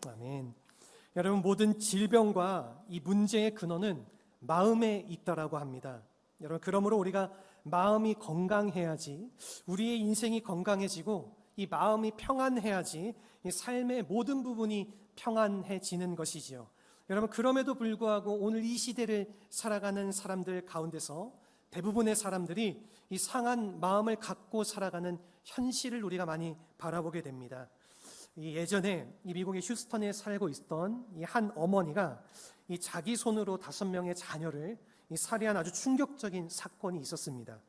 아멘. 여러분, 모든 질병과 이 문제의 근원은 마음에 있다라고 합니다. 여러분, 그러므로 우리가 마음이 건강해야지 우리의 인생이 건강해지고 이 마음이 평안해야지 이 삶의 모든 부분이 평안해지는 것이지요. 여러분, 그럼에도 불구하고 오늘 이 시대를 살아가는 사람들 가운데서 대부분의 사람들이 이 상한 마음을 갖고 살아가는 현실을 우리가 많이 바라보게 됩니다. 예전에 이 미국의 휴스턴에 살고 있던 이 한 어머니가 이 자기 손으로 5명의 자녀를 살해한 아주 충격적인 사건이 있었습니다.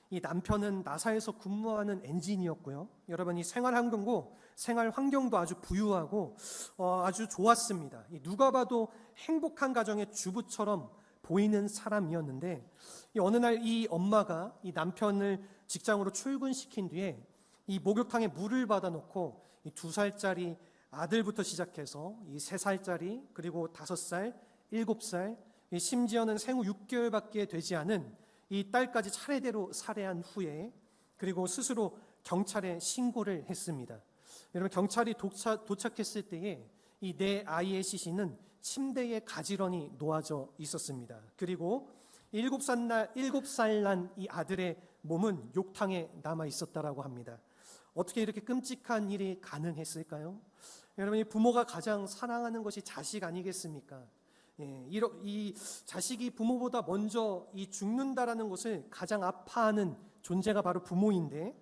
이 남편은 나사에서 근무하는 엔지니어였고요. 여러분, 이 생활 환경도 아주 부유하고 아주 좋았습니다. 누가 봐도 행복한 가정의 주부처럼 보이는 사람이었는데 어느 날 이 엄마가 이 남편을 직장으로 출근시킨 뒤에 이 목욕탕에 물을 받아놓고 이 2살짜리 아들부터 시작해서 이 3살짜리, 그리고 5살, 7살, 심지어는 생후 6개월밖에 되지 않은 이 딸까지 차례대로 살해한 후에 그리고 스스로 경찰에 신고를 했습니다. 여러분, 경찰이 도착했을 때에 이 내 아이의 시신은 침대에 가지런히 놓아져 있었습니다. 그리고 7살 난 이 아들의 몸은 욕탕에 남아 있었다라고 합니다. 어떻게 이렇게 끔찍한 일이 가능했을까요? 여러분, 이 부모가 가장 사랑하는 것이 자식 아니겠습니까? 이 자식이 부모보다 먼저 이 죽는다라는 것을 가장 아파하는 존재가 바로 부모인데,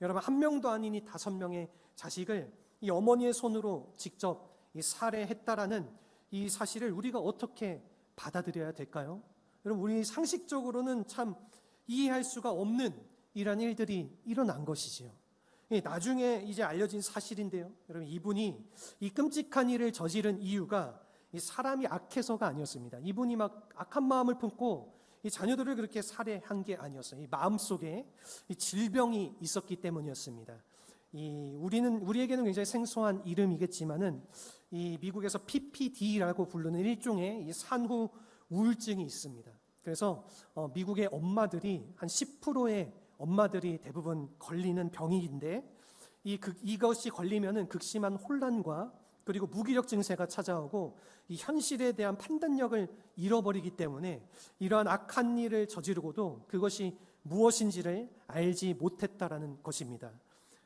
여러분, 1명도 아니니 5명의 자식을 이 어머니의 손으로 직접 이 살해했다라는 이 사실을 우리가 어떻게 받아들여야 될까요? 여러분, 우리 상식적으로는 참 이해할 수가 없는 이런 일들이 일어난 것이지요. 나중에 이제 알려진 사실인데요. 여러분, 이분이 이 끔찍한 일을 저지른 이유가 이 사람이 악해서가 아니었습니다. 이분이 막 악한 마음을 품고 이 자녀들을 그렇게 살해한 게 아니었어요. 이 마음속에 이 질병이 있었기 때문이었습니다. 우리에게는 굉장히 생소한 이름이겠지만은 이 미국에서 PPD라고 부르는 일종의 이 산후 우울증이 있습니다. 그래서 미국의 엄마들이 한 10%의 엄마들이 대부분 걸리는 병인데 이것이 걸리면은 극심한 혼란과 그리고 무기력 증세가 찾아오고 이 현실에 대한 판단력을 잃어버리기 때문에 이러한 악한 일을 저지르고도 그것이 무엇인지를 알지 못했다라는 것입니다.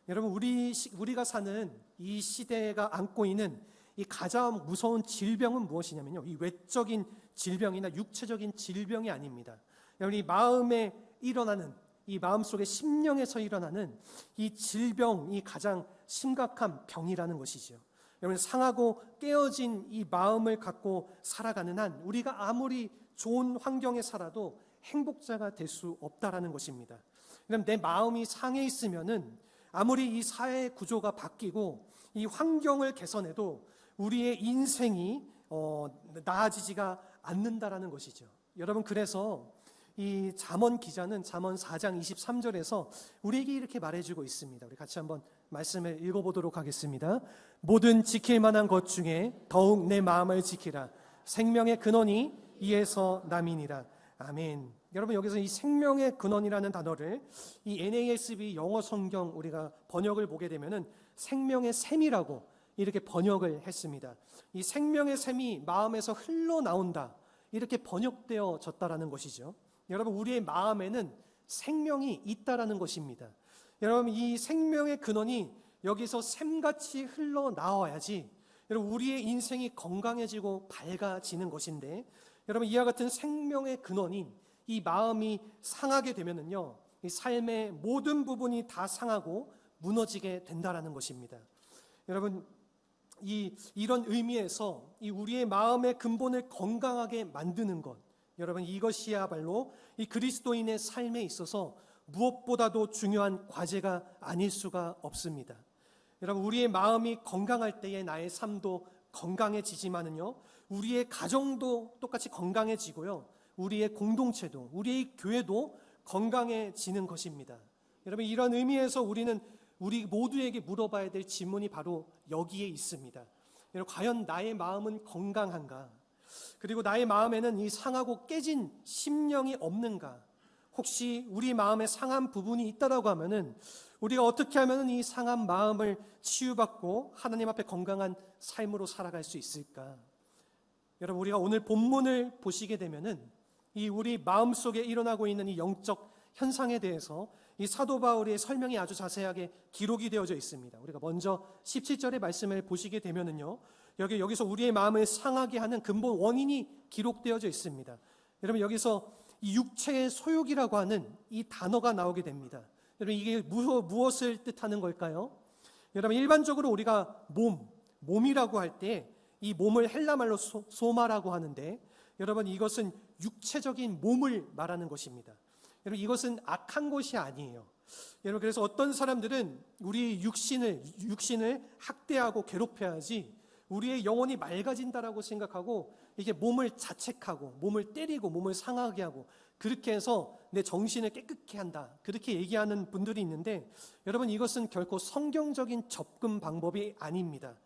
여러분, 우리가 사는 이 시대가 안고 있는 이 가장 무서운 질병은 무엇이냐면요, 이 외적인 질병이나 육체적인 질병이 아닙니다. 여러분, 이 마음에 일어나는, 이 마음속의 심령에서 일어나는 이 질병이 가장 심각한 병이라는 것이죠. 여러분, 상하고 깨어진 이 마음을 갖고 살아가는 한 우리가 아무리 좋은 환경에 살아도 행복자가 될 수 없다라는 것입니다. 그럼 내 마음이 상해 있으면은 아무리 이 사회 구조가 바뀌고 이 환경을 개선해도 우리의 인생이 나아지지가 않는다라는 것이죠. 여러분, 그래서 이 잠언 기자는 잠언 4장 23절에서 우리에게 이렇게 말해주고 있습니다. 우리 같이 한번 말씀을 읽어보도록 하겠습니다. 모든 지킬 만한 것 중에 더욱 내 마음을 지키라. 생명의 근원이 이에서 남이니라. 아멘. 여러분, 여기서 이 생명의 근원이라는 단어를 이 NASB 영어 성경 우리가 번역을 보게 되면은 생명의 샘이라고 이렇게 번역을 했습니다. 이 생명의 샘이 마음에서 흘러나온다, 이렇게 번역되어졌다라는 것이죠. 여러분, 우리의 마음에는 생명이 있다라는 것입니다. 여러분, 이 생명의 근원이 여기서 샘같이 흘러나와야지 여러분, 우리의 인생이 건강해지고 밝아지는 것인데, 여러분, 이와 같은 생명의 근원인 이 마음이 상하게 되면은요, 이 삶의 모든 부분이 다 상하고 무너지게 된다라는 것입니다. 여러분, 이런 의미에서 이 우리의 마음의 근본을 건강하게 만드는 것, 여러분, 이것이야말로 이 그리스도인의 삶에 있어서 무엇보다도 중요한 과제가 아닐 수가 없습니다. 여러분, 우리의 마음이 건강할 때에 나의 삶도 건강해지지만은요, 우리의 가정도 똑같이 건강해지고요, 우리의 공동체도, 우리의 교회도 건강해지는 것입니다. 여러분, 이런 의미에서 우리 모두에게 물어봐야 될 질문이 바로 여기에 있습니다. 여러분, 과연 나의 마음은 건강한가? 그리고 나의 마음에는 이 상하고 깨진 심령이 없는가? 혹시 우리 마음에 상한 부분이 있다라고 하면은 우리가 어떻게 하면 이 상한 마음을 치유받고 하나님 앞에 건강한 삶으로 살아갈 수 있을까? 여러분, 우리가 오늘 본문을 보시게 되면은 이 우리 마음속에 일어나고 있는 이 영적 현상에 대해서 이 사도 바울의 설명이 아주 자세하게 기록이 되어져 있습니다. 우리가 먼저 17절의 말씀을 보시게 되면은요, 여기서 우리의 마음을 상하게 하는 근본 원인이 기록되어져 있습니다. 여러분, 여기서 이 육체의 소욕이라고 하는 이 단어가 나오게 됩니다. 여러분, 이게 무엇을 뜻하는 걸까요? 여러분, 일반적으로 우리가 몸이라고 할 때 이 몸을 헬라말로 소마라고 하는데, 여러분, 이것은 육체적인 몸을 말하는 것입니다. 여러분, 이것은 악한 것이 아니에요. 여러분, 그래서 어떤 사람들은 우리 육신을 학대하고 괴롭혀야지 우리의 영혼이 맑아진다라고 생각하고 이게 몸을 자책하고 몸을 때리고 몸을 상하게 하고 그렇게 해서 내 정신을 깨끗게 한다, 그렇게 얘기하는 분들이 있는데, 여러분, 이것은 결코 성경적인 접근 방법이 아닙니다.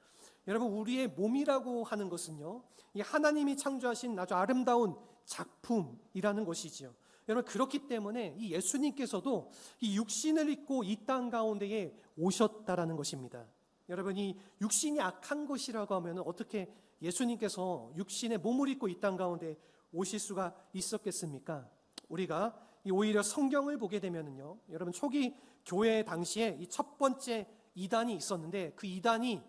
여러분, 우리의 몸이라고 하는 것은요, 이 하나님이 창조하신 아주 아름다운 작품이라는 것이지요. 여러분, 그렇기 때문에 이 예수님께서도 이 육신을 입고 이 땅 가운데에 오셨다라는 것입니다. 여러분, 이 육신이 악한 것이라고 하면 어떻게 예수님께서 육신의 몸을 입고 이 땅 가운데 오실 수가 있었겠습니까? 우리가 오히려 성경을 보게 되면은요, 여러분, 초기 교회 당시에 이 첫 번째 이단이 있었는데, 그 이단이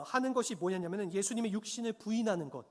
하는 것이 뭐냐면은 예수님의 육신을 부인하는 것,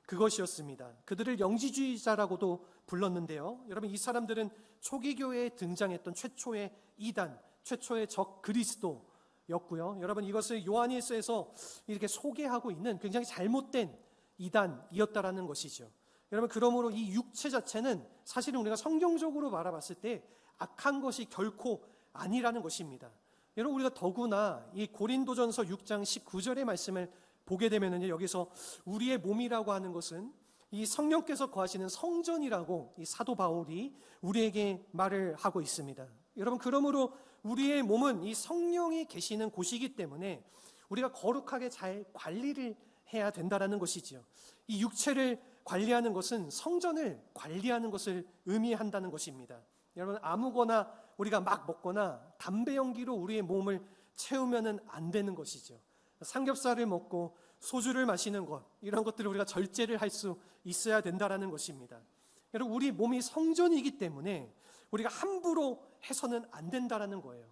그것이었습니다. 그들을 영지주의자라고도 불렀는데요. 여러분, 이 사람들은 초기 교회에 등장했던 최초의 이단, 최초의 적 그리스도였고요. 여러분, 이것을 요한일서에서 이렇게 소개하고 있는 굉장히 잘못된 이단이었다라는 것이죠. 여러분, 그러므로 이 육체 자체는 사실은 우리가 성경적으로 바라봤을 때 악한 것이 결코 아니라는 것입니다. 여러분, 우리가 더구나 이 고린도전서 6장 19절의 말씀을 보게 되면은요, 여기서 우리의 몸이라고 하는 것은 이 성령께서 거하시는 성전이라고 이 사도 바울이 우리에게 말을 하고 있습니다. 여러분, 그러므로 우리의 몸은 이 성령이 계시는 곳이기 때문에 우리가 거룩하게 잘 관리를 해야 된다라는 것이지요. 이 육체를 관리하는 것은 성전을 관리하는 것을 의미한다는 것입니다. 여러분, 아무거나 우리가 막 먹거나 담배 연기로 우리의 몸을 채우면은 안 되는 것이죠. 삼겹살을 먹고 소주를 마시는 것, 이런 것들을 우리가 절제를 할 수 있어야 된다라는 것입니다. 여러분, 우리 몸이 성전이기 때문에 우리가 함부로 해서는 안 된다라는 거예요.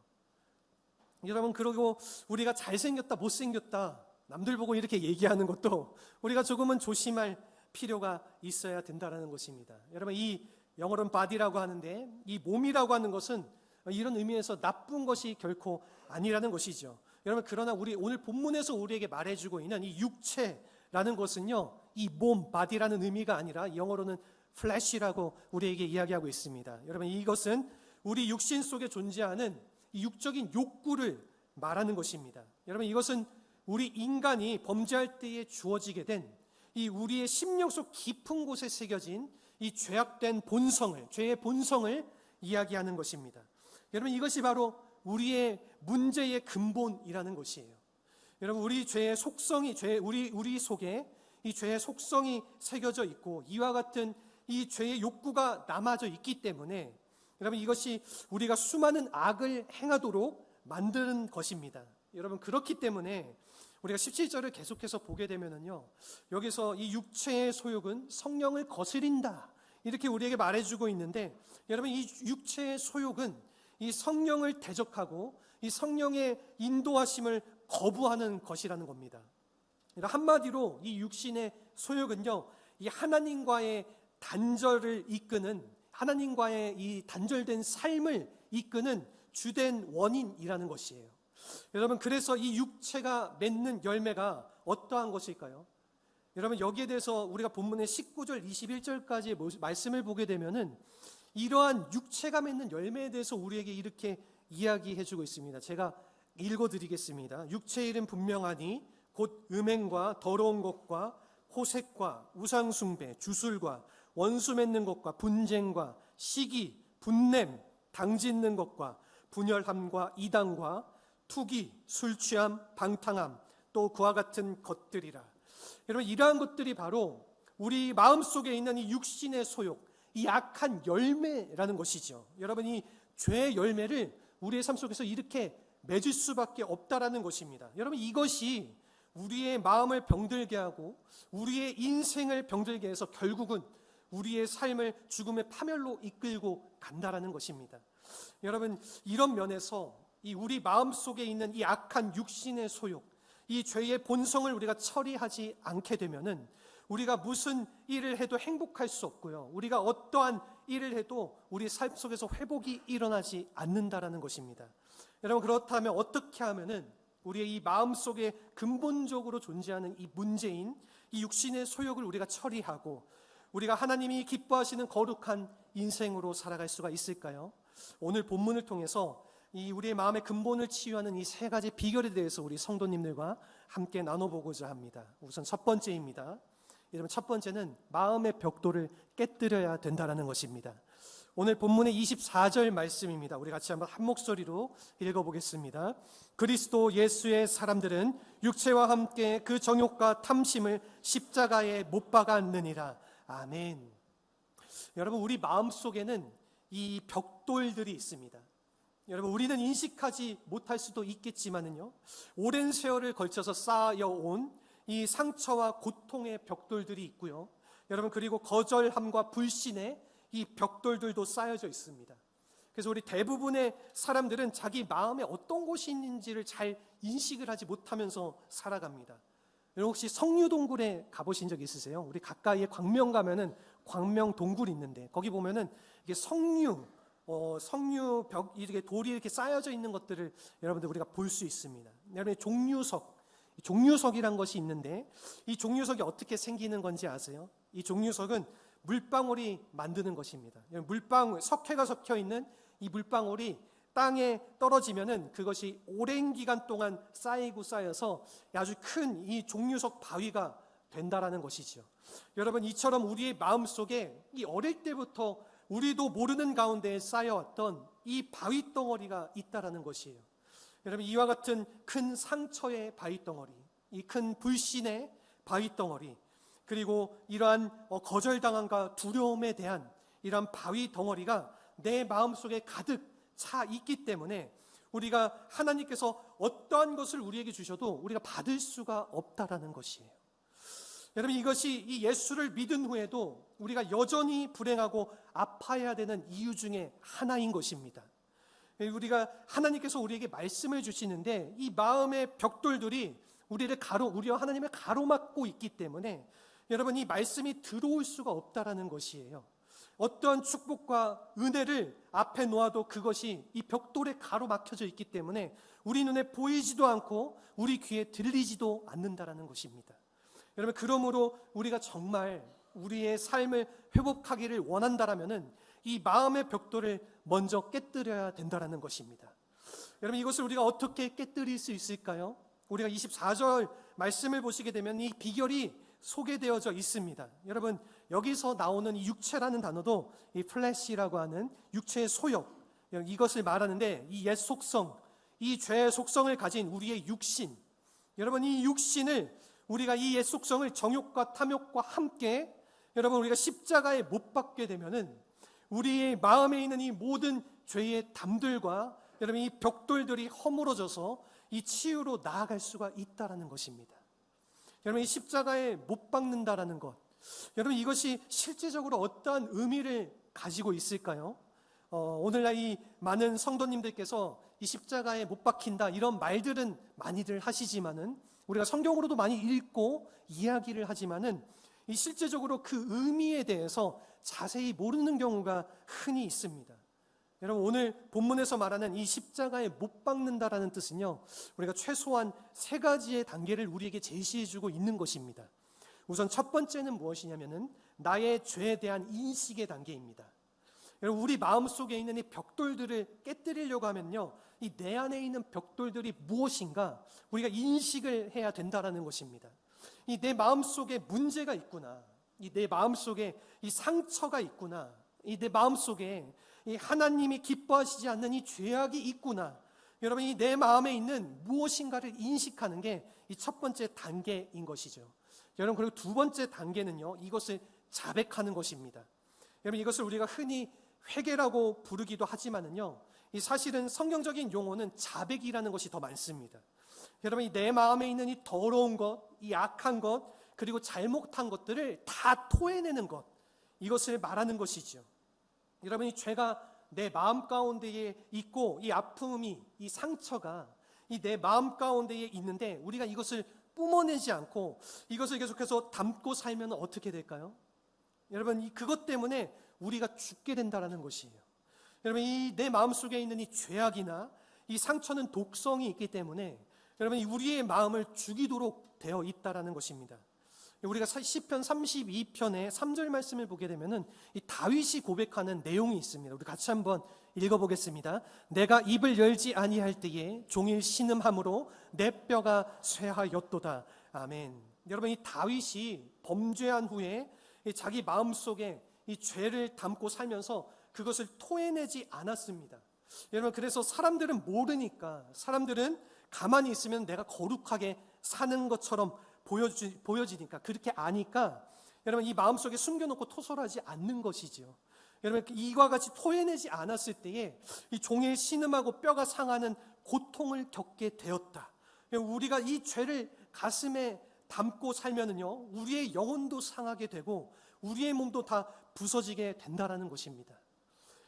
여러분, 그리고 우리가 잘생겼다, 못생겼다, 남들 보고 이렇게 얘기하는 것도 우리가 조금은 조심할 필요가 있어야 된다라는 것입니다. 여러분, 이 영어로는 body라고 하는데, 이 몸이라고 하는 것은 이런 의미에서 나쁜 것이 결코 아니라는 것이죠. 여러분, 그러나 우리 오늘 본문에서 우리에게 말해주고 있는 이 육체라는 것은요, 이 몸, body라는 의미가 아니라 영어로는 flesh라고 우리에게 이야기하고 있습니다. 여러분, 이것은 우리 육신 속에 존재하는 이 육적인 욕구를 말하는 것입니다. 여러분, 이것은 우리 인간이 범죄할 때에 주어지게 된 이 우리의 심령 속 깊은 곳에 새겨진 이 죄악된 본성을, 죄의 본성을 이야기하는 것입니다. 여러분, 이것이 바로 우리의 문제의 근본이라는 것이에요. 여러분, 우리 죄의 속성이, 우리 속에 이 죄의 속성이 새겨져 있고 이와 같은 이 죄의 욕구가 남아져 있기 때문에 여러분, 이것이 우리가 수많은 악을 행하도록 만드는 것입니다. 여러분, 그렇기 때문에 우리가 17절을 계속해서 보게 되면은요, 여기서 이 육체의 소욕은 성령을 거스린다, 이렇게 우리에게 말해주고 있는데, 여러분, 이 육체의 소욕은 이 성령을 대적하고 이 성령의 인도하심을 거부하는 것이라는 겁니다. 그러니까 한마디로 이 육신의 소욕은요, 이 하나님과의 단절을 이끄는, 하나님과의 이 단절된 삶을 이끄는 주된 원인이라는 것이에요. 여러분, 그래서 이 육체가 맺는 열매가 어떠한 것일까요? 여러분, 여기에 대해서 우리가 본문의 19절, 21절까지 말씀을 보게 되면은 이러한 육체가 맺는 열매에 대해서 우리에게 이렇게 이야기해주고 있습니다. 제가 읽어드리겠습니다. 육체의 일은 분명하니 곧 음행과 더러운 것과 호색과 우상숭배, 주술과 원수 맺는 것과 분쟁과 시기, 분냄, 당짓는 것과 분열함과 이단과 투기, 술취함, 방탕함, 또 그와 같은 것들이라. 여러분, 이러한 것들이 바로 우리 마음속에 있는 이 육신의 소욕, 이 악한 열매라는 것이죠. 여러분, 이 죄의 열매를 우리의 삶 속에서 이렇게 맺을 수밖에 없다라는 것입니다. 여러분, 이것이 우리의 마음을 병들게 하고 우리의 인생을 병들게 해서 결국은 우리의 삶을 죽음의 파멸로 이끌고 간다라는 것입니다. 여러분, 이런 면에서 이 우리 마음 속에 있는 이 악한 육신의 소욕, 이 죄의 본성을 우리가 처리하지 않게 되면은 우리가 무슨 일을 해도 행복할 수 없고요, 우리가 어떠한 일을 해도 우리 삶 속에서 회복이 일어나지 않는다라는 것입니다. 여러분, 그렇다면 어떻게 하면은 우리의 이 마음 속에 근본적으로 존재하는 이 문제인 이 육신의 소욕을 우리가 처리하고 우리가 하나님이 기뻐하시는 거룩한 인생으로 살아갈 수가 있을까요? 오늘 본문을 통해서 이 우리의 마음의 근본을 치유하는 이 세 가지 비결에 대해서 우리 성도님들과 함께 나눠보고자 합니다. 우선 첫 번째입니다. 여러분, 첫 번째는 마음의 벽돌을 깨뜨려야 된다는 것입니다. 오늘 본문의 24절 말씀입니다. 우리 같이 한번 한 목소리로 읽어보겠습니다. 그리스도 예수의 사람들은 육체와 함께 그 정욕과 탐심을 십자가에 못 박았느니라. 아멘. 여러분, 우리 마음 속에는 이 벽돌들이 있습니다. 여러분, 우리는 인식하지 못할 수도 있겠지만은요, 오랜 세월을 걸쳐서 쌓여온 이 상처와 고통의 벽돌들이 있고요, 여러분, 그리고 거절함과 불신의 이 벽돌들도 쌓여져 있습니다. 그래서 우리 대부분의 사람들은 자기 마음에 어떤 곳이 있는지를 잘 인식을 하지 못하면서 살아갑니다. 여러분, 혹시 성류동굴에 가보신 적 있으세요? 우리 가까이에 광명 가면은 광명 동굴이 있는데 거기 보면은 이게 성류벽, 이렇게 돌이 이렇게 쌓여져 있는 것들을 여러분들 우리가 볼 수 있습니다. 여러분, 종류석이란 것이 있는데 이 종류석이 어떻게 생기는 건지 아세요? 이 종류석은 물방울이 만드는 것입니다. 물방울, 석회가 섞여 있는 이 물방울이 땅에 떨어지면은 그것이 오랜 기간 동안 쌓이고 쌓여서 아주 큰 이 종류석 바위가 된다라는 것이죠. 여러분, 이처럼 우리의 마음 속에 이 어릴 때부터 우리도 모르는 가운데에 쌓여왔던 이 바위 덩어리가 있다라는 것이에요. 여러분, 이와 같은 큰 상처의 바위 덩어리, 이 큰 불신의 바위 덩어리, 그리고 이러한 거절당함과 두려움에 대한 이러한 바위 덩어리가 내 마음속에 가득 차 있기 때문에 우리가 하나님께서 어떠한 것을 우리에게 주셔도 우리가 받을 수가 없다라는 것이에요. 여러분, 이것이 이 예수를 믿은 후에도 우리가 여전히 불행하고 아파해야 되는 이유 중에 하나인 것입니다. 우리가 하나님께서 우리에게 말씀을 주시는데 이 마음의 벽돌들이 우리와 하나님을 가로막고 있기 때문에 여러분, 이 말씀이 들어올 수가 없다라는 것이에요. 어떠한 축복과 은혜를 앞에 놓아도 그것이 이 벽돌에 가로막혀져 있기 때문에 우리 눈에 보이지도 않고 우리 귀에 들리지도 않는다라는 것입니다. 여러분, 그러므로 우리가 정말 우리의 삶을 회복하기를 원한다라면은 이 마음의 벽돌을 먼저 깨뜨려야 된다라는 것입니다. 여러분, 이것을 우리가 어떻게 깨뜨릴 수 있을까요? 우리가 24절 말씀을 보시게 되면 이 비결이 소개되어져 있습니다. 여러분, 여기서 나오는 이 육체라는 단어도 이 플래시라고 하는 육체의 소욕, 이것을 말하는데 이 옛 속성, 이 죄의 속성을 가진 우리의 육신, 여러분, 이 육신을 우리가 이 옛 속성을 정욕과 탐욕과 함께 여러분 우리가 십자가에 못 박게 되면은 우리의 마음에 있는 이 모든 죄의 담들과 여러분 이 벽돌들이 허물어져서 이 치유로 나아갈 수가 있다라는 것입니다. 여러분, 이 십자가에 못 박는다라는 것, 여러분, 이것이 실제적으로 어떠한 의미를 가지고 있을까요? 오늘날 이 많은 성도님들께서 이 십자가에 못 박힌다 이런 말들은 많이들 하시지만은 우리가 성경으로도 많이 읽고 이야기를 하지만은 이 실제적으로 그 의미에 대해서 자세히 모르는 경우가 흔히 있습니다. 여러분, 오늘 본문에서 말하는 이 십자가에 못 박는다라는 뜻은요, 우리가 최소한 세 가지의 단계를 우리에게 제시해주고 있는 것입니다. 우선 첫 번째는 무엇이냐면은 나의 죄에 대한 인식의 단계입니다. 여러분, 우리 마음속에 있는 이 벽돌들을 깨뜨리려고 하면요, 이 내 안에 있는 벽돌들이 무엇인가 우리가 인식을 해야 된다라는 것입니다. 이 내 마음속에 문제가 있구나, 이 내 마음속에 이 상처가 있구나, 이 내 마음속에 이 하나님이 기뻐하시지 않는 이 죄악이 있구나, 여러분, 이 내 마음에 있는 무엇인가를 인식하는 게 이 첫 번째 단계인 것이죠. 여러분, 그리고 두 번째 단계는요, 이것을 자백하는 것입니다. 여러분, 이것을 우리가 흔히 회개라고 부르기도 하지만은요, 이 사실은 성경적인 용어는 자백이라는 것이 더 많습니다. 여러분, 이 내 마음에 있는 이 더러운 것, 이 악한 것, 그리고 잘못한 것들을 다 토해내는 것, 이것을 말하는 것이죠. 여러분, 이 죄가 내 마음 가운데에 있고, 이 아픔이, 이 상처가 이 내 마음 가운데에 있는데, 우리가 이것을 뿜어내지 않고 이것을 계속해서 담고 살면 어떻게 될까요? 여러분, 그것 때문에 우리가 죽게 된다는 것이에요. 여러분, 이 내 마음속에 있는 이 죄악이나 이 상처는 독성이 있기 때문에 여러분, 우리의 마음을 죽이도록 되어 있다는 것입니다. 우리가 시편 32편의 3절 말씀을 보게 되면은 이 다윗이 고백하는 내용이 있습니다. 우리 같이 한번 읽어보겠습니다. 내가 입을 열지 아니할 때에 종일 신음함으로 내 뼈가 쇠하였도다. 아멘. 여러분, 이 다윗이 범죄한 후에 자기 마음속에 이 죄를 담고 살면서 그것을 토해내지 않았습니다. 여러분, 그래서 사람들은 모르니까, 사람들은 가만히 있으면 내가 거룩하게 사는 것처럼 보여지니까, 그렇게 아니까 여러분, 이 마음속에 숨겨놓고 토설하지 않는 것이지요. 여러분, 이와 같이 토해내지 않았을 때에 이 종일 신음하고 뼈가 상하는 고통을 겪게 되었다. 우리가 이 죄를 가슴에 담고 살면은요, 우리의 영혼도 상하게 되고 우리의 몸도 다 부서지게 된다라는 것입니다.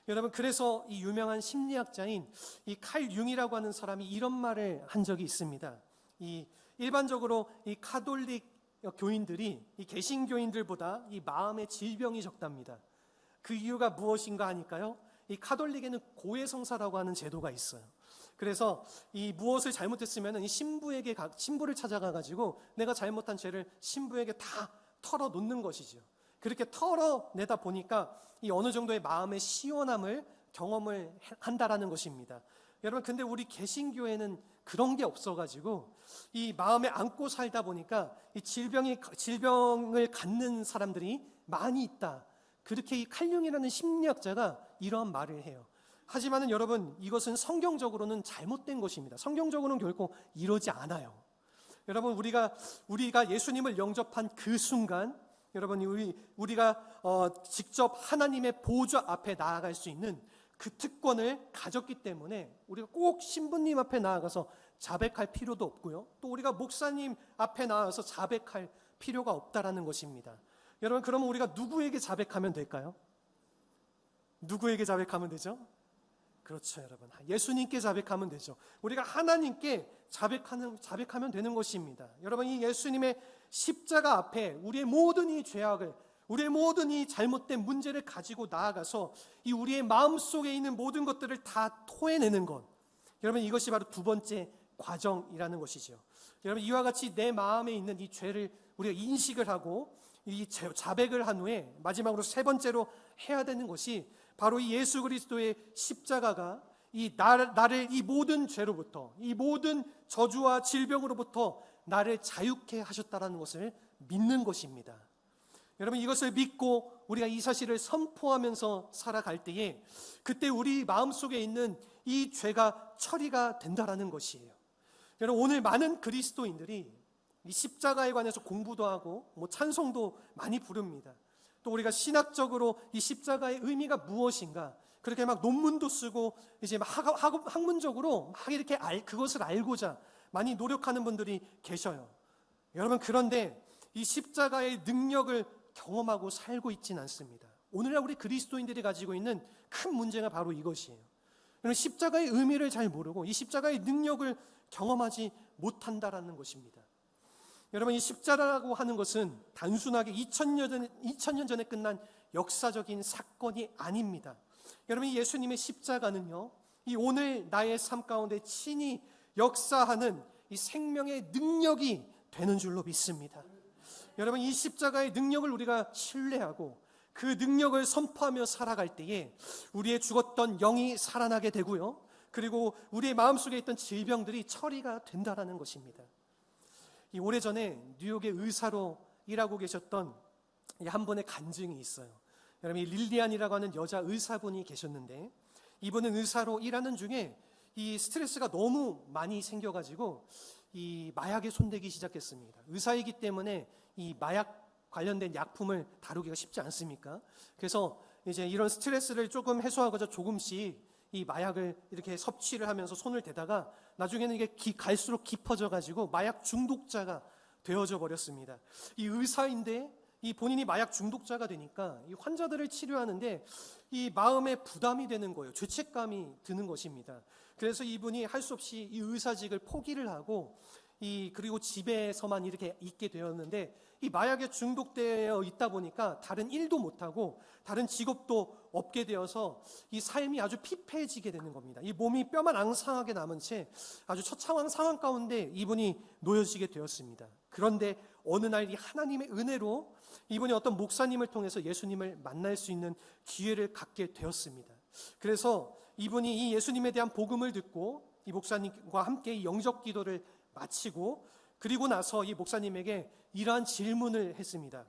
여러분, 그래서 이 유명한 심리학자인 이 칼 융이라고 하는 사람이 이런 말을 한 적이 있습니다. 일반적으로 이 가톨릭 교인들이 이 개신교인들보다 이 마음의 질병이 적답니다. 그 이유가 무엇인가 하니까요, 이 가톨릭에는 고해성사라고 하는 제도가 있어요. 그래서 이 무엇을 잘못했으면 이 신부를 찾아가 가지고 내가 잘못한 죄를 신부에게 다 털어놓는 것이죠. 그렇게 털어내다 보니까 이 어느 정도의 마음의 시원함을 경험을 한다라는 것입니다. 여러분, 근데 우리 개신교회는 그런 게 없어가지고 이 마음에 안고 살다 보니까 이 질병을 갖는 사람들이 많이 있다. 그렇게 이 칼융이라는 심리학자가 이런 말을 해요. 하지만은 여러분, 이것은 성경적으로는 잘못된 것입니다. 성경적으로는 결코 이러지 않아요. 여러분, 우리가 예수님을 영접한 그 순간, 여러분, 우리가 직접 하나님의 보좌 앞에 나아갈 수 있는 그 특권을 가졌기 때문에 우리가 꼭 신부님 앞에 나아가서 자백할 필요도 없고요, 또 우리가 목사님 앞에 나와서 자백할 필요가 없다라는 것입니다. 여러분, 그러면 우리가 누구에게 자백하면 될까요? 누구에게 자백하면 되죠? 그렇죠, 여러분. 예수님께 자백하면 되죠. 우리가 하나님께 자백하면 되는 것입니다. 여러분, 이 예수님의 십자가 앞에 우리의 모든 이 죄악을, 우리의 모든 이 잘못된 문제를 가지고 나아가서 이 우리의 마음속에 있는 모든 것들을 다 토해내는 것, 여러분, 이것이 바로 두 번째 과정이라는 것이죠. 여러분, 이와 같이 내 마음에 있는 이 죄를 우리가 인식을 하고 이 자백을 한 후에 마지막으로 세 번째로 해야 되는 것이 바로 이 예수 그리스도의 십자가가 나를 이 모든 죄로부터, 이 모든 저주와 질병으로부터 나를 자유케 하셨다는 것을 믿는 것입니다. 여러분, 이것을 믿고 우리가 이 사실을 선포하면서 살아갈 때에 그때 우리 마음속에 있는 이 죄가 처리가 된다라는 것이에요. 여러분, 오늘 많은 그리스도인들이 이 십자가에 관해서 공부도 하고 찬송도 많이 부릅니다. 또 우리가 신학적으로 이 십자가의 의미가 무엇인가, 그렇게 막 논문도 쓰고 이제 막 학문적으로 막 이렇게 그것을 알고자 많이 노력하는 분들이 계셔요. 여러분, 그런데 이 십자가의 능력을 경험하고 살고 있지는 않습니다. 오늘날 우리 그리스도인들이 가지고 있는 큰 문제가 바로 이것이에요. 여러분, 십자가의 의미를 잘 모르고 이 십자가의 능력을 경험하지 못한다라는 것입니다. 여러분, 이 십자가라고 하는 것은 단순하게 2000년 전에 끝난 역사적인 사건이 아닙니다. 여러분, 이 예수님의 십자가는요, 이 오늘 나의 삶 가운데 친히 역사하는 이 생명의 능력이 되는 줄로 믿습니다. 여러분, 이 십자가의 능력을 우리가 신뢰하고 그 능력을 선포하며 살아갈 때에 우리의 죽었던 영이 살아나게 되고요, 그리고 우리의 마음속에 있던 질병들이 처리가 된다라는 것입니다. 이 오래전에 뉴욕의 의사로 일하고 계셨던 한 분의 간증이 있어요. 여러분, 이 릴리안이라고 하는 여자 의사분이 계셨는데, 이분은 의사로 일하는 중에 이 스트레스가 너무 많이 생겨가지고 이 마약에 손대기 시작했습니다. 의사이기 때문에 이 마약 관련된 약품을 다루기가 쉽지 않습니까? 그래서 이제 이런 스트레스를 조금 해소하고자 조금씩 이 마약을 이렇게 섭취를 하면서 손을 대다가 나중에는 이게 갈수록 깊어져 가지고 마약 중독자가 되어져 버렸습니다. 이 의사인데 이 본인이 마약 중독자가 되니까 이 환자들을 치료하는데 이 마음에 부담이 되는 거예요. 죄책감이 드는 것입니다. 그래서 이분이 할 수 없이 이 의사직을 포기를 하고 그리고 집에서만 이렇게 있게 되었는데, 이 마약에 중독되어 있다 보니까 다른 일도 못하고 다른 직업도 없게 되어서 이 삶이 아주 피폐해지게 되는 겁니다. 이 몸이 뼈만 앙상하게 남은 채 아주 처참한 상황 가운데 이분이 놓여지게 되었습니다. 그런데 어느 날 이 하나님의 은혜로 이분이 어떤 목사님을 통해서 예수님을 만날 수 있는 기회를 갖게 되었습니다. 그래서 이분이 이 예수님에 대한 복음을 듣고 이 목사님과 함께 이 영접 기도를 마치고, 그리고 나서 이 목사님에게 이러한 질문을 했습니다.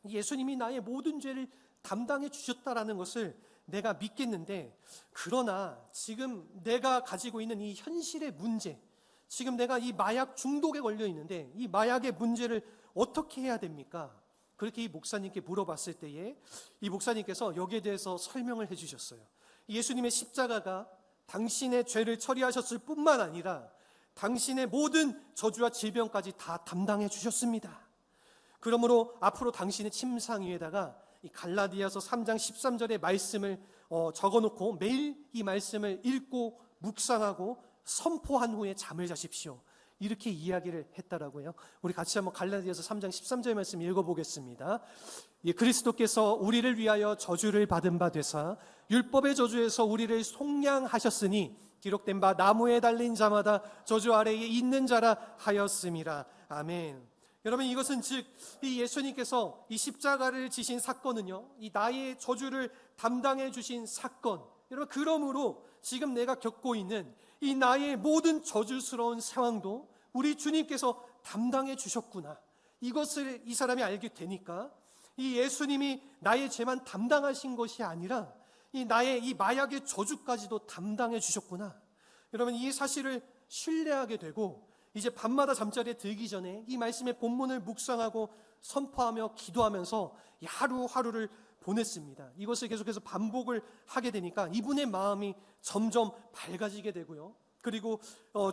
예수님이 나의 모든 죄를 담당해 주셨다라는 것을 내가 믿겠는데, 그러나 지금 내가 가지고 있는 이 현실의 문제, 지금 내가 이 마약 중독에 걸려 있는데 이 마약의 문제를 어떻게 해야 됩니까? 그렇게 이 목사님께 물어봤을 때에 이 목사님께서 여기에 대해서 설명을 해주셨어요. 예수님의 십자가가 당신의 죄를 처리하셨을 뿐만 아니라 당신의 모든 저주와 질병까지 다 담당해 주셨습니다. 그러므로 앞으로 당신의 침상 위에다가 이 갈라디아서 3장 13절의 말씀을 적어놓고 매일 이 말씀을 읽고 묵상하고 선포한 후에 잠을 자십시오. 이렇게 이야기를 했다라고요. 우리 같이 한번 갈라디아서 3장 13절의 말씀 읽어보겠습니다. 그리스도께서 우리를 위하여 저주를 받은 바 되사 율법의 저주에서 우리를 속량하셨으니 기록된 바 나무에 달린 자마다 저주 아래에 있는 자라 하였음이라. 아멘. 여러분, 이것은 즉 이 예수님께서 이 십자가를 지신 사건은요, 이 나의 저주를 담당해 주신 사건, 여러분, 그러므로 지금 내가 겪고 있는 이 나의 모든 저주스러운 상황도 우리 주님께서 담당해 주셨구나, 이것을 이 사람이 알게 되니까 이 예수님이 나의 죄만 담당하신 것이 아니라 이 나의 이 마약의 저주까지도 담당해 주셨구나, 여러분, 이 사실을 신뢰하게 되고 이제 밤마다 잠자리에 들기 전에 이 말씀의 본문을 묵상하고 선포하며 기도하면서 하루하루를 보냈습니다. 이것을 계속해서 반복을 하게 되니까 이분의 마음이 점점 밝아지게 되고요, 그리고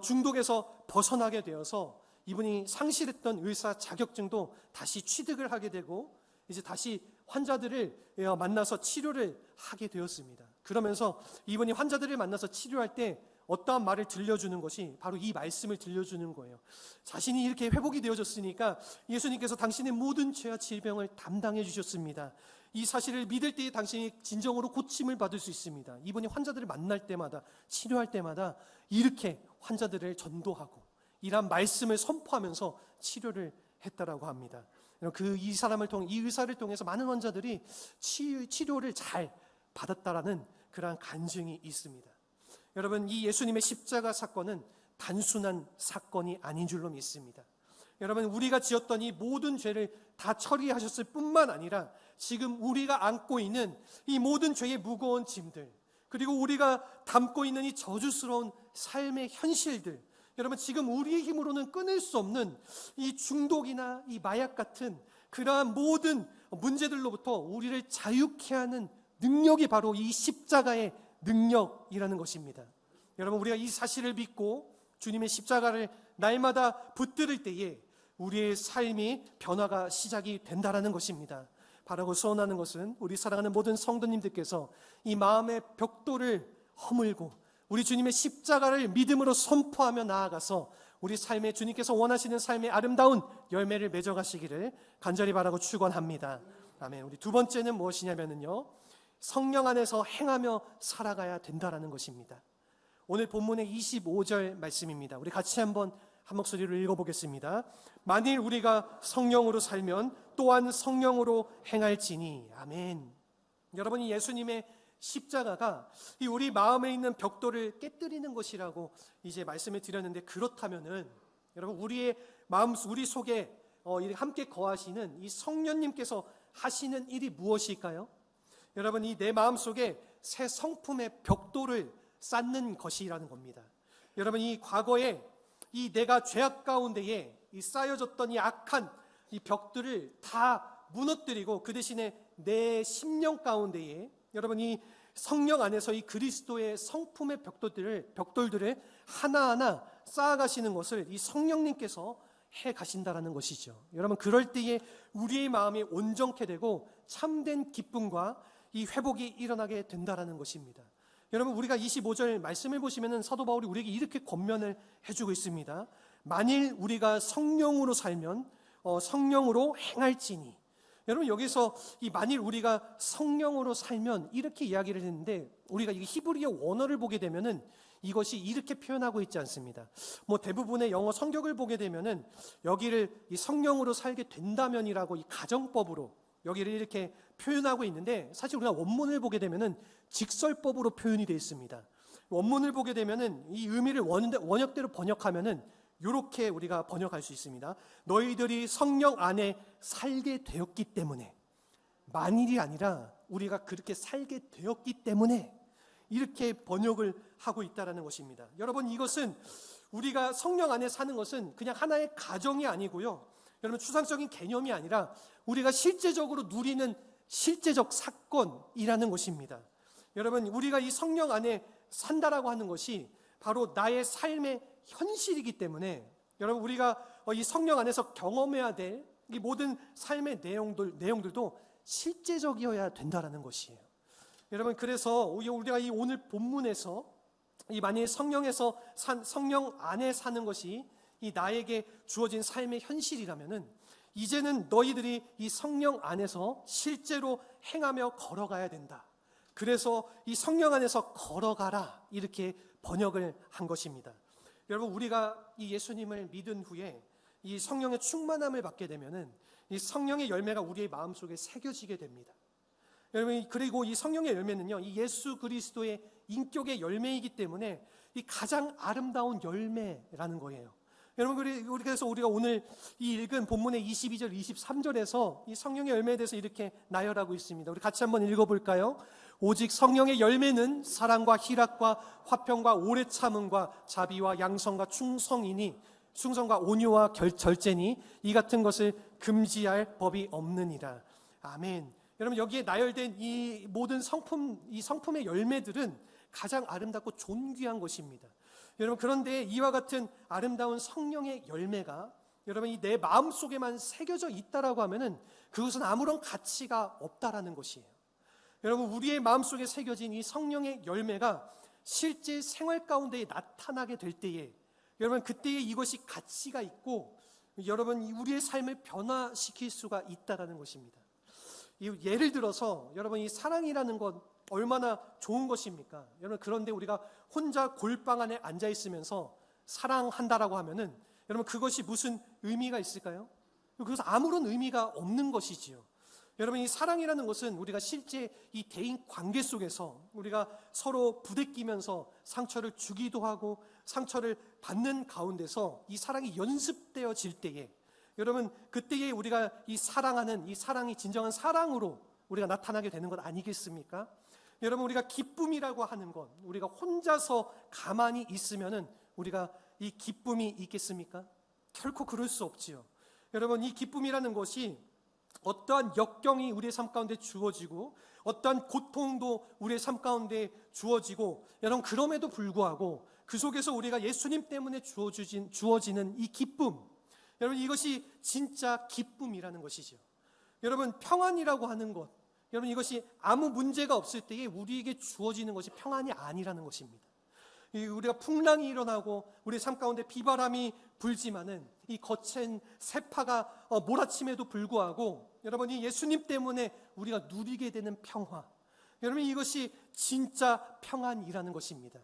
중독에서 벗어나게 되어서 이분이 상실했던 의사 자격증도 다시 취득을 하게 되고 이제 다시 환자들을 만나서 치료를 하게 되었습니다. 그러면서 이분이 환자들을 만나서 치료할 때 어떠한 말을 들려주는 것이 바로 이 말씀을 들려주는 거예요. 자신이 이렇게 회복이 되어졌으니까 예수님께서 당신의 모든 죄와 질병을 담당해 주셨습니다. 이 사실을 믿을 때에 당신이 진정으로 고침을 받을 수 있습니다. 이분이 환자들을 만날 때마다, 치료할 때마다 이렇게 환자들을 전도하고 이러한 말씀을 선포하면서 치료를 했다라고 합니다. 이 사람을 통해, 이 의사를 통해서 많은 환자들이 치료를 잘 받았다라는 그러한 간증이 있습니다. 여러분, 이 예수님의 십자가 사건은 단순한 사건이 아닌 줄로 믿습니다. 여러분, 우리가 지었던 이 모든 죄를 다 처리하셨을 뿐만 아니라 지금 우리가 안고 있는 이 모든 죄의 무거운 짐들, 그리고 우리가 담고 있는 이 저주스러운 삶의 현실들, 여러분, 지금 우리의 힘으로는 끊을 수 없는 이 중독이나 이 마약 같은 그러한 모든 문제들로부터 우리를 자유케 하는 능력이 바로 이 십자가의 능력이라는 것입니다. 여러분, 우리가 이 사실을 믿고 주님의 십자가를 날마다 붙들을 때에 우리의 삶이 변화가 시작이 된다라는 것입니다. 바라고 소원하는 것은 우리 사랑하는 모든 성도님들께서 이 마음의 벽돌을 허물고 우리 주님의 십자가를 믿음으로 선포하며 나아가서 우리 삶에 주님께서 원하시는 삶의 아름다운 열매를 맺어가시기를 간절히 바라고 축원합니다. 아멘. 우리 두 번째는 무엇이냐면요, 성령 안에서 행하며 살아가야 된다라는 것입니다. 오늘 본문의 25절 말씀입니다. 우리 같이 한번 한 목소리로 읽어보겠습니다. 만일 우리가 성령으로 살면 또한 성령으로 행할지니. 아멘. 여러분, 이 예수님의 십자가가 이 우리 마음에 있는 벽돌을 깨뜨리는 것이라고 이제 말씀을 드렸는데, 그렇다면은 여러분, 우리의 마음, 우리 속에 함께 거하시는 이 성령님께서 하시는 일이 무엇일까요? 여러분, 이 내 마음속에 새 성품의 벽돌을 쌓는 것이라는 겁니다. 여러분, 이 과거에 이 내가 죄악 가운데에 이 쌓여졌던 이 악한 이 벽들을 다 무너뜨리고 그 대신에 내 심령 가운데에 여러분 이 성령 안에서 이 그리스도의 성품의 벽돌들을 하나하나 쌓아가시는 것을 이 성령님께서 해 가신다라는 것이죠. 여러분, 그럴 때에 우리의 마음이 온전케 되고 참된 기쁨과 이 회복이 일어나게 된다라는 것입니다. 여러분, 우리가 25절 말씀을 보시면은 사도 바울이 우리에게 이렇게 권면을 해주고 있습니다. 만일 우리가 성령으로 살면 성령으로 행할지니. 여러분, 여기서 이 만일 우리가 성령으로 살면 이렇게 이야기를 했는데, 우리가 이 히브리어 원어를 보게 되면은 이것이 이렇게 표현하고 있지 않습니다. 대부분의 영어 성격을 보게 되면은 여기를 이 성령으로 살게 된다면이라고 이 가정법으로 여기를 이렇게 표현하고 있는데, 사실 우리가 원문을 보게 되면은 직설법으로 표현이 되어 있습니다. 원문을 보게 되면은 이 의미를 원역대로 번역하면은 이렇게 우리가 번역할 수 있습니다. 너희들이 성령 안에 살게 되었기 때문에, 만일이 아니라 우리가 그렇게 살게 되었기 때문에 이렇게 번역을 하고 있다는 것입니다. 여러분, 이것은 우리가 성령 안에 사는 것은 그냥 하나의 가정이 아니고요, 여러분, 추상적인 개념이 아니라 우리가 실제적으로 누리는 실제적 사건이라는 것입니다. 여러분, 우리가 이 성령 안에 산다라고 하는 것이 바로 나의 삶의 현실이기 때문에, 여러분, 우리가 이 성령 안에서 경험해야 될 이 모든 삶의 내용들도 실제적이어야 된다라는 것이에요. 여러분, 그래서 우리가 이 오늘 본문에서 이 만일 성령 안에 사는 것이 이 나에게 주어진 삶의 현실이라면은, 이제는 너희들이 이 성령 안에서 실제로 행하며 걸어가야 된다. 그래서 이 성령 안에서 걸어가라, 이렇게 번역을 한 것입니다. 여러분, 우리가 이 예수님을 믿은 후에 이 성령의 충만함을 받게 되면은 이 성령의 열매가 우리의 마음속에 새겨지게 됩니다. 여러분, 그리고 이 성령의 열매는요, 이 예수 그리스도의 인격의 열매이기 때문에 이 가장 아름다운 열매라는 거예요. 여러분, 그래서 우리가 오늘 이 읽은 본문의 22절, 23절에서 이 성령의 열매에 대해서 이렇게 나열하고 있습니다. 우리 같이 한번 읽어볼까요? 오직 성령의 열매는 사랑과 희락과 화평과 오래 참음과 자비와 양성과 충성과 온유와 절제니 이 같은 것을 금지할 법이 없느니라. 아멘. 여러분, 여기에 나열된 이 모든 이 성품의 열매들은 가장 아름답고 존귀한 것입니다. 여러분, 그런데 이와 같은 아름다운 성령의 열매가 여러분 이 내 마음속에만 새겨져 있다라고 하면은 그것은 아무런 가치가 없다라는 것이에요. 여러분, 우리의 마음속에 새겨진 이 성령의 열매가 실제 생활 가운데 나타나게 될 때에, 여러분, 그때에 이것이 가치가 있고 여러분 우리의 삶을 변화시킬 수가 있다라는 것입니다. 예를 들어서 여러분, 이 사랑이라는 건 얼마나 좋은 것입니까? 여러분, 그런데 우리가 혼자 골방 안에 앉아 있으면서 사랑한다라고 하면은 여러분, 그것이 무슨 의미가 있을까요? 그것은 아무런 의미가 없는 것이지요. 여러분, 이 사랑이라는 것은 우리가 실제 이 대인 관계 속에서 우리가 서로 부대끼면서 상처를 주기도 하고 상처를 받는 가운데서 이 사랑이 연습되어질 때에, 여러분, 그때에 우리가 이 사랑하는 이 사랑이 진정한 사랑으로 우리가 나타나게 되는 것 아니겠습니까? 여러분, 우리가 기쁨이라고 하는 것, 우리가 혼자서 가만히 있으면은 우리가 이 기쁨이 있겠습니까? 결코 그럴 수 없지요. 여러분, 이 기쁨이라는 것이 어떠한 역경이 우리의 삶 가운데 주어지고 어떠한 고통도 우리의 삶 가운데 주어지고, 여러분, 그럼에도 불구하고 그 속에서 우리가 예수님 때문에 주어지는 이 기쁨, 여러분, 이것이 진짜 기쁨이라는 것이죠. 여러분, 평안이라고 하는 것, 여러분, 이것이 아무 문제가 없을 때에 우리에게 주어지는 것이 평안이 아니라는 것입니다. 우리가 풍랑이 일어나고 우리 삶 가운데 비바람이 불지만은 이 거센 세파가 몰아침에도 불구하고 여러분, 이 예수님 때문에 우리가 누리게 되는 평화, 여러분, 이것이 진짜 평안이라는 것입니다.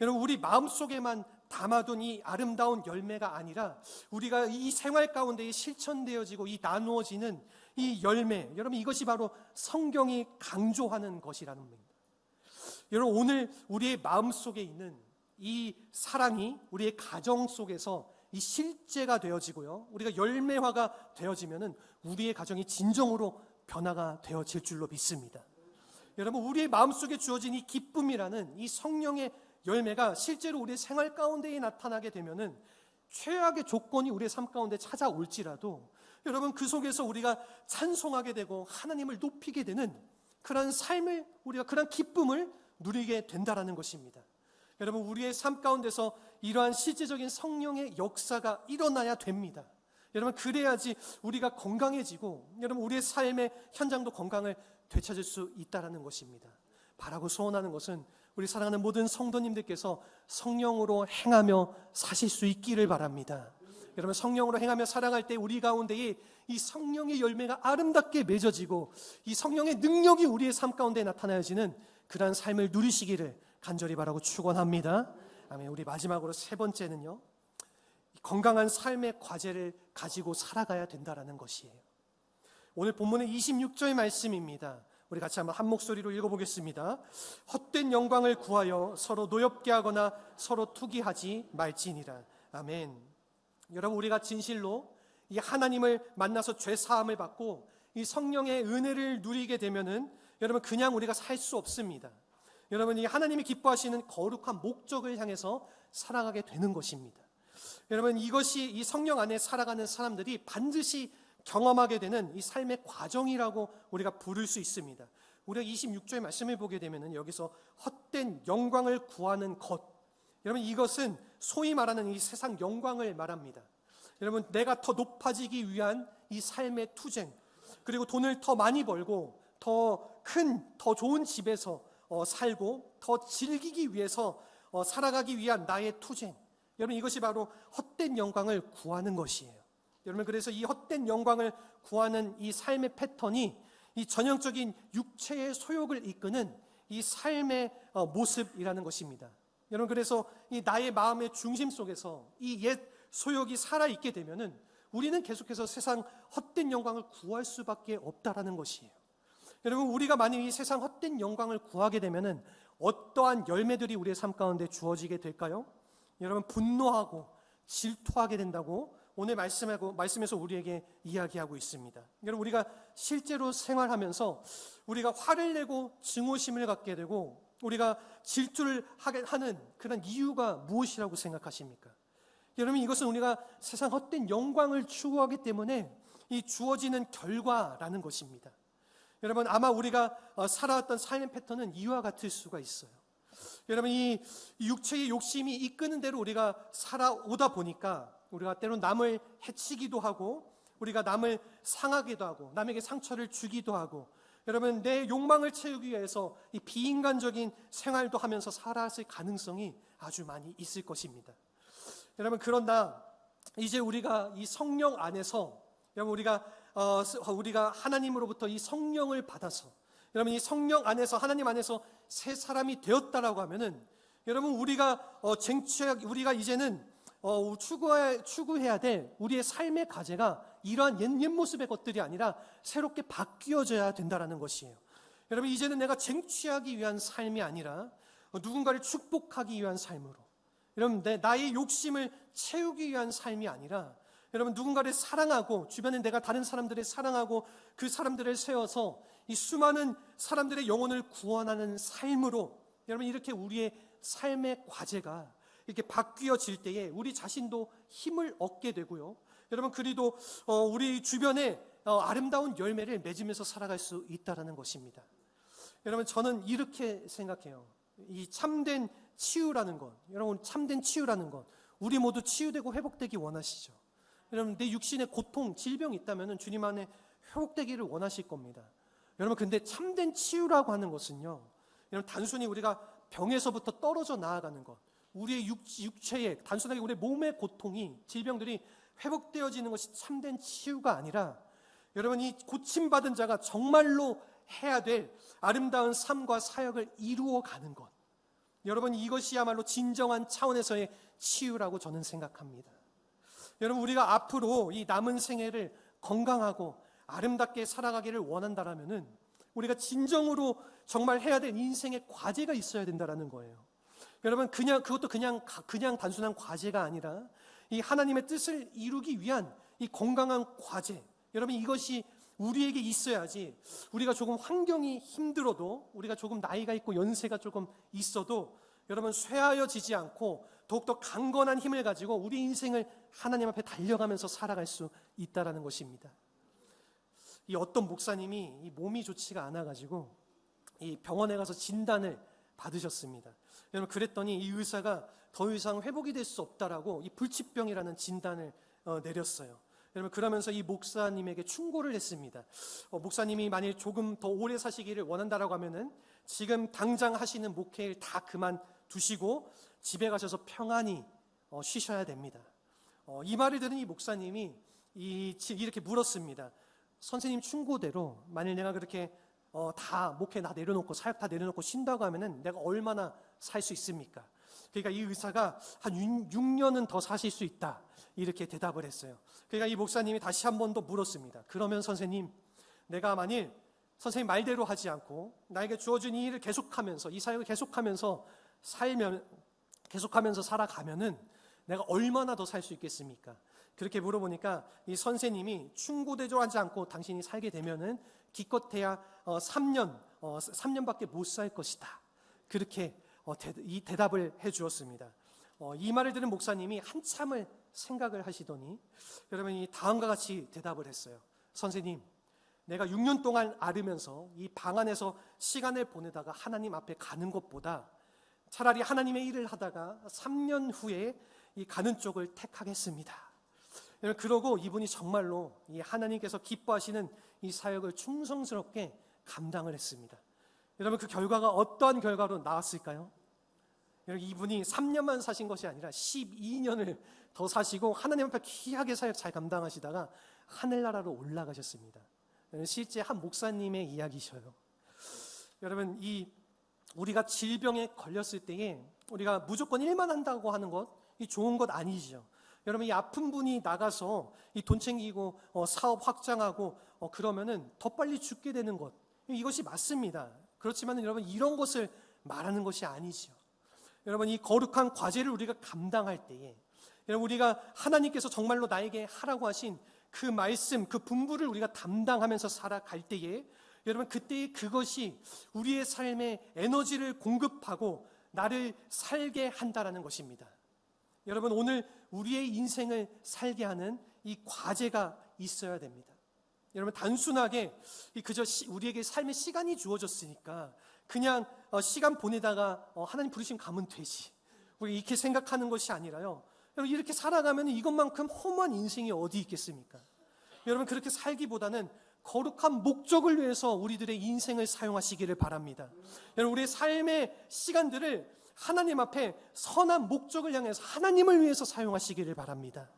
여러분, 우리 마음속에만 담아둔 이 아름다운 열매가 아니라 우리가 이 생활 가운데 실천되어지고 이 나누어지는 이 열매, 여러분, 이것이 바로 성경이 강조하는 것이라는 겁니다. 여러분, 오늘 우리의 마음속에 있는 이 사랑이 우리의 가정 속에서 이 실제가 되어지고요, 우리가 열매화가 되어지면은 우리의 가정이 진정으로 변화가 되어질 줄로 믿습니다. 여러분, 우리의 마음속에 주어진 이 기쁨이라는 이 성령의 열매가 실제로 우리의 생활 가운데에 나타나게 되면은 최악의 조건이 우리의 삶 가운데 찾아올지라도 여러분, 그 속에서 우리가 찬송하게 되고 하나님을 높이게 되는 그런 삶을, 우리가 그런 기쁨을 누리게 된다라는 것입니다. 여러분, 우리의 삶 가운데서 이러한 실제적인 성령의 역사가 일어나야 됩니다. 여러분, 그래야지 우리가 건강해지고 여러분 우리의 삶의 현장도 건강을 되찾을 수 있다라는 것입니다. 바라고 소원하는 것은 우리 사랑하는 모든 성도님들께서 성령으로 행하며 사실 수 있기를 바랍니다. 여러분, 성령으로 행하며 살아갈 때 우리 가운데에 이 성령의 열매가 아름답게 맺어지고 이 성령의 능력이 우리의 삶 가운데 나타나야지는 그러한 삶을 누리시기를 간절히 바라고 축원합니다. 아멘. 우리 마지막으로 세 번째는요, 건강한 삶의 과제를 가지고 살아가야 된다라는 것이에요. 오늘 본문의 26절의 말씀입니다. 우리 같이 한번 한 목소리로 읽어보겠습니다. 헛된 영광을 구하여 서로 노엽게 하거나 서로 투기하지 말지니라. 아멘. 여러분, 우리가 진실로 이 하나님을 만나서 죄 사함을 받고 이 성령의 은혜를 누리게 되면은 여러분 그냥 우리가 살 수 없습니다. 여러분, 이 하나님이 기뻐하시는 거룩한 목적을 향해서 살아가게 되는 것입니다. 여러분, 이것이 이 성령 안에 살아가는 사람들이 반드시 경험하게 되는 이 삶의 과정이라고 우리가 부를 수 있습니다. 우리가 26절의 말씀을 보게 되면 여기서 헛된 영광을 구하는 것, 여러분 이것은 소위 말하는 이 세상 영광을 말합니다. 여러분, 내가 더 높아지기 위한 이 삶의 투쟁, 그리고 돈을 더 많이 벌고 더 큰, 더 좋은 집에서 살고 더 즐기기 위해서 살아가기 위한 나의 투쟁, 여러분 이것이 바로 헛된 영광을 구하는 것이에요. 여러분, 그래서 이 헛된 영광을 구하는 이 삶의 패턴이 이 전형적인 육체의 소욕을 이끄는 이 삶의 모습이라는 것입니다. 여러분, 그래서 이 나의 마음의 중심 속에서 이 옛 소욕이 살아있게 되면은 우리는 계속해서 세상 헛된 영광을 구할 수밖에 없다라는 것이에요. 여러분, 우리가 만약 이 세상 헛된 영광을 구하게 되면은 어떠한 열매들이 우리의 삶 가운데 주어지게 될까요? 여러분, 분노하고 질투하게 된다고 오늘 말씀에서 우리에게 이야기하고 있습니다. 여러분, 우리가 실제로 생활하면서 우리가 화를 내고 증오심을 갖게 되고 우리가 질투를 하게 하는 그런 이유가 무엇이라고 생각하십니까? 여러분, 이것은 우리가 세상 헛된 영광을 추구하기 때문에 이 주어지는 결과라는 것입니다. 여러분, 아마 우리가 살아왔던 삶의 패턴은 이와 같을 수가 있어요. 여러분, 이 육체의 욕심이 이끄는 대로 우리가 살아오다 보니까 우리가 때론 남을 해치기도 하고 우리가 남을 상하기도 하고 남에게 상처를 주기도 하고 여러분, 내 욕망을 채우기 위해서 이 비인간적인 생활도 하면서 살아왔을 가능성이 아주 많이 있을 것입니다. 여러분, 그러나 이제 우리가 이 성령 안에서 여러분 우리가 하나님으로부터 이 성령을 받아서 여러분 이 성령 안에서 하나님 안에서 새 사람이 되었다라고 하면은 여러분 우리가 이제는 추구해야 될 우리의 삶의 과제가 이러한 옛 모습의 것들이 아니라 새롭게 바뀌어져야 된다라는 것이에요. 여러분, 이제는 내가 쟁취하기 위한 삶이 아니라 누군가를 축복하기 위한 삶으로, 여러분 나의 욕심을 채우기 위한 삶이 아니라 여러분 누군가를 사랑하고 주변에 내가 다른 사람들을 사랑하고 그 사람들을 세워서 이 수많은 사람들의 영혼을 구원하는 삶으로 여러분 이렇게 우리의 삶의 과제가 이렇게 바뀌어질 때에 우리 자신도 힘을 얻게 되고요. 여러분, 그리고 우리 주변에 아름다운 열매를 맺으면서 살아갈 수 있다는 것입니다. 여러분, 저는 이렇게 생각해요. 이 참된 치유라는 것, 여러분 참된 치유라는 것, 우리 모두 치유되고 회복되기 원하시죠. 여러분, 내 육신에 고통, 질병이 있다면 주님 안에 회복되기를 원하실 겁니다. 여러분, 근데 참된 치유라고 하는 것은요, 여러분 단순히 우리가 병에서부터 떨어져 나아가는 것, 우리의 육체의 단순하게 우리의 몸의 고통이 질병들이 회복되어지는 것이 참된 치유가 아니라 여러분 이 고침받은 자가 정말로 해야 될 아름다운 삶과 사역을 이루어가는 것, 여러분 이것이야말로 진정한 차원에서의 치유라고 저는 생각합니다. 여러분, 우리가 앞으로 이 남은 생애를 건강하고 아름답게 살아가기를 원한다라면은 우리가 진정으로 정말 해야 될 인생의 과제가 있어야 된다라는 거예요. 여러분, 그것도 그냥 단순한 과제가 아니라 이 하나님의 뜻을 이루기 위한 이 건강한 과제, 여러분 이것이 우리에게 있어야지 우리가 조금 환경이 힘들어도 우리가 조금 나이가 있고 연세가 조금 있어도 여러분 쇠하여지지 않고 더욱더 강건한 힘을 가지고 우리 인생을 하나님 앞에 달려가면서 살아갈 수 있다라는 것입니다. 이 어떤 목사님이 이 몸이 좋지가 않아가지고 이 병원에 가서 진단을 받으셨습니다. 여러분, 그랬더니 이 의사가 더 이상 회복이 될 수 없다라고 이 불치병이라는 진단을 내렸어요. 여러분, 그러면서 이 목사님에게 충고를 했습니다. 목사님이 만일 조금 더 오래 사시기를 원한다라고 하면은 지금 당장 하시는 목회를 다 그만두시고 집에 가셔서 평안히 쉬셔야 됩니다. 이 말을 들은 이 목사님이 이렇게 물었습니다. 선생님 충고대로 만일 내가 그렇게 다 목회 다 내려놓고 사역 다 내려놓고 쉰다고 하면은 내가 얼마나 살 수 있습니까? 그러니까 이 의사가 한 6년은 더 사실 수 있다, 이렇게 대답을 했어요. 그러니까 이 목사님이 다시 한 번 더 물었습니다. 그러면 선생님, 내가 만일 선생님 말대로 하지 않고 나에게 주어진 이 일을 계속하면서 이 사역을 계속하면서 살아가면은 내가 얼마나 더 살 수 있겠습니까? 그렇게 물어보니까 이 선생님이 충고대로 하지 않고 당신이 살게 되면은 기껏해야 3년밖에 못 살 것이다, 그렇게 이 대답을 해 주었습니다. 이 말을 들은 목사님이 한참을 생각을 하시더니 여러분, 이 다음과 같이 대답을 했어요. 선생님, 내가 6년 동안 앓으면서 이 방 안에서 시간을 보내다가 하나님 앞에 가는 것보다 차라리 하나님의 일을 하다가 3년 후에 이 가는 쪽을 택하겠습니다. 그러고 이분이 정말로 이 하나님께서 기뻐하시는 이 사역을 충성스럽게 감당을 했습니다. 여러분, 그 결과가 어떠한 결과로 나왔을까요? 여러분, 이분이 3년만 사신 것이 아니라 12년을 더 사시고 하나님 앞에 귀하게 사역 잘 감당하시다가 하늘나라로 올라가셨습니다. 실제 한 목사님의 이야기셔요. 여러분, 우리가 질병에 걸렸을 때에 우리가 무조건 일만 한다고 하는 것, 이 좋은 것 아니죠. 여러분, 이 아픈 분이 나가서 이 돈 챙기고 사업 확장하고 그러면은 더 빨리 죽게 되는 것, 이것이 맞습니다. 그렇지만 여러분, 이런 것을 말하는 것이 아니죠. 여러분, 이 거룩한 과제를 우리가 감당할 때에 여러분, 우리가 하나님께서 정말로 나에게 하라고 하신 그 말씀, 그 분부를 우리가 담당하면서 살아갈 때에 여러분, 그때에 그것이 우리의 삶에 에너지를 공급하고 나를 살게 한다라는 것입니다. 여러분, 오늘 우리의 인생을 살게 하는 이 과제가 있어야 됩니다. 여러분, 단순하게 그저 우리에게 삶의 시간이 주어졌으니까 그냥 시간 보내다가 하나님 부르시면 가면 되지, 우리 이렇게 생각하는 것이 아니라요, 여러분, 이렇게 살아가면 이것만큼 허무한 인생이 어디 있겠습니까? 여러분, 그렇게 살기보다는 거룩한 목적을 위해서 우리들의 인생을 사용하시기를 바랍니다. 여러분, 우리의 삶의 시간들을 하나님 앞에 선한 목적을 향해서 하나님을 위해서 사용하시기를 바랍니다.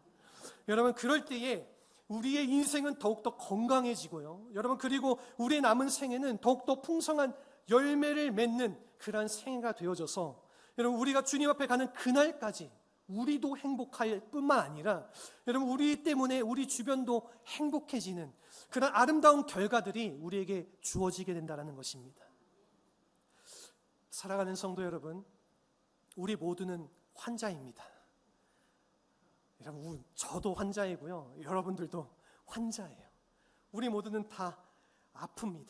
여러분, 그럴 때에 우리의 인생은 더욱더 건강해지고요, 여러분, 그리고 우리의 남은 생애는 더욱더 풍성한 열매를 맺는 그러한 생애가 되어져서 여러분, 우리가 주님 앞에 가는 그날까지 우리도 행복할 뿐만 아니라 여러분, 우리 때문에 우리 주변도 행복해지는 그런 아름다운 결과들이 우리에게 주어지게 된다는 것입니다. 살아가는 성도 여러분, 우리 모두는 환자입니다. 여러분, 저도 환자이고요, 여러분들도 환자예요. 우리 모두는 다 아픕니다.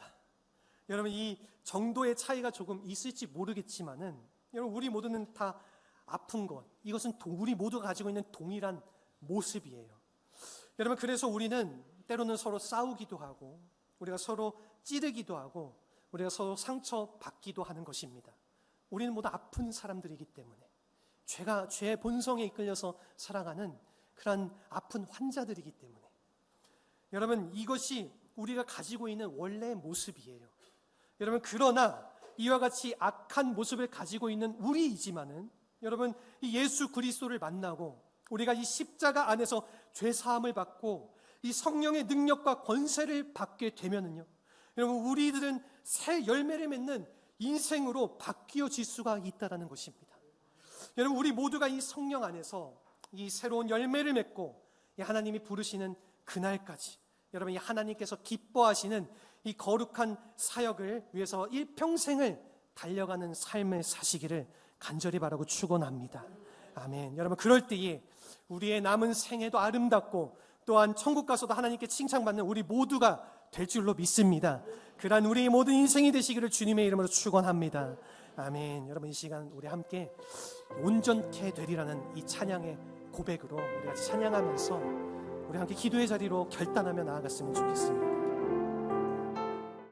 여러분, 이 정도의 차이가 조금 있을지 모르겠지만은 여러분, 우리 모두는 다 아픈 것, 이것은 우리 모두가 가지고 있는 동일한 모습이에요. 여러분, 그래서 우리는 때로는 서로 싸우기도 하고 우리가 서로 찌르기도 하고 우리가 서로 상처받기도 하는 것입니다. 우리는 모두 아픈 사람들이기 때문에 죄의 본성에 이끌려서 살아가는 그런 아픈 환자들이기 때문에 여러분, 이것이 우리가 가지고 있는 원래의 모습이에요. 여러분, 그러나 이와 같이 악한 모습을 가지고 있는 우리이지만은 여러분, 이 예수 그리스도를 만나고 우리가 이 십자가 안에서 죄 사함을 받고 이 성령의 능력과 권세를 받게 되면은요, 여러분, 우리들은 새 열매를 맺는 인생으로 바뀌어질 수가 있다는 것입니다. 여러분, 우리 모두가 이 성령 안에서 이 새로운 열매를 맺고 이 하나님이 부르시는 그날까지 여러분, 이 하나님께서 기뻐하시는 이 거룩한 사역을 위해서 일평생을 달려가는 삶을 사시기를 간절히 바라고 축원합니다. 아멘. 여러분, 그럴 때에 우리의 남은 생애도 아름답고 또한 천국 가서도 하나님께 칭찬받는 우리 모두가 될 줄로 믿습니다. 그러한 우리의 모든 인생이 되시기를 주님의 이름으로 축원합니다. 아멘. 여러분, 이 시간 우리 함께 온전케 되리라는 이 찬양의 고백으로 우리 같이 찬양하면서 우리 함께 기도의 자리로 결단하며 나아갔으면 좋겠습니다.